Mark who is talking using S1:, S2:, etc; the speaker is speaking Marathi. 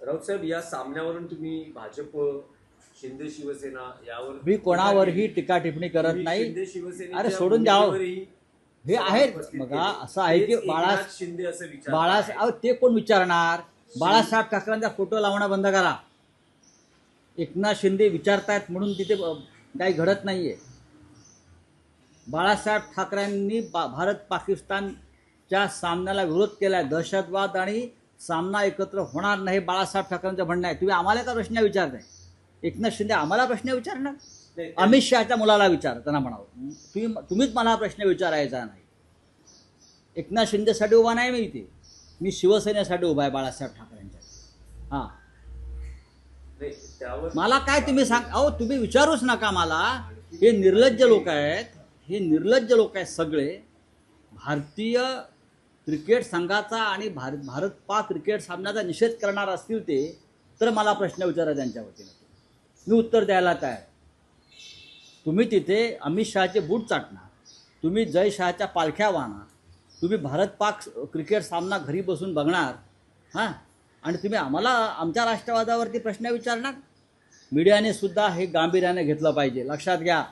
S1: राऊत साहेब, या सामन्यावरून तुम्ही भाजप, शिंदे शिवसेना यावर
S2: मी कोणावरही टीका टिप्पणी करत नाही.
S1: शिंदे शिवसेनेच्या
S2: अरे सोडून द्यावं.
S1: भूमिकेवरही
S2: हे आहेत
S1: उपस्थित
S2: बघा,
S1: केले.
S2: असं आहे की
S1: तेच एकनाथ शिंदे असं विचार
S2: अहो ते कोण विचारणार? बाळासाहेब ठाकरेंचा फोटो लावणं बंद करा. एकनाथ शिंदे विचारतायत म्हणून तिथे काही घडत नाहीये. बाळासाहेब ठाकरेंनी भारत पाकिस्तानच्या सामन्याला विरोध केलाय. दहशतवाद आणि सामना एकत्र होणार नाही बाळासाहेब ठाकरेंचं म्हणणं आहे. तुम्ही आम्हाला का प्रश्न विचारताय? एकनाथ शिंदे आम्हाला प्रश्न विचारणार? अमित शहाच्या मुलाला विचार, त्यांना म्हणावं तुम्हीच मला प्रश्न विचारायचा नाही. एकनाथ शिंदेसाठी उभा नाही मी इथे, मी शिवसेनेसाठी उभा आहे बाळासाहेब ठाकरेंच्या. हां, मला काय तुम्ही सांग, अहो तुम्ही विचारूच नका मला. हे निर्लज्ज लोक आहेत, हे निर्लज्ज लोक आहेत सगळे. भारतीय क्रिकेट संघाचा आणि भारत पाक क्रिकेट सामन्याचा निषेध करणार असतील ते, तर मला प्रश्न विचारा त्यांच्या वतीनं, मी उत्तर द्यायला तयार. तुम्ही तिथे अमित शहाचे बूट चाटणार, तुम्ही जय शहाच्या पालख्या वाहणार, तुम्ही भारत पाक क्रिकेट सामना घरी बसून बघणार. हां, आणि तुम्ही आम्हाला आमच्या राष्ट्रवादावरती प्रश्न विचारणार. मीडियाने सुद्धा हे गांभीर्याने घेतलं पाहिजे. लक्षात घ्या.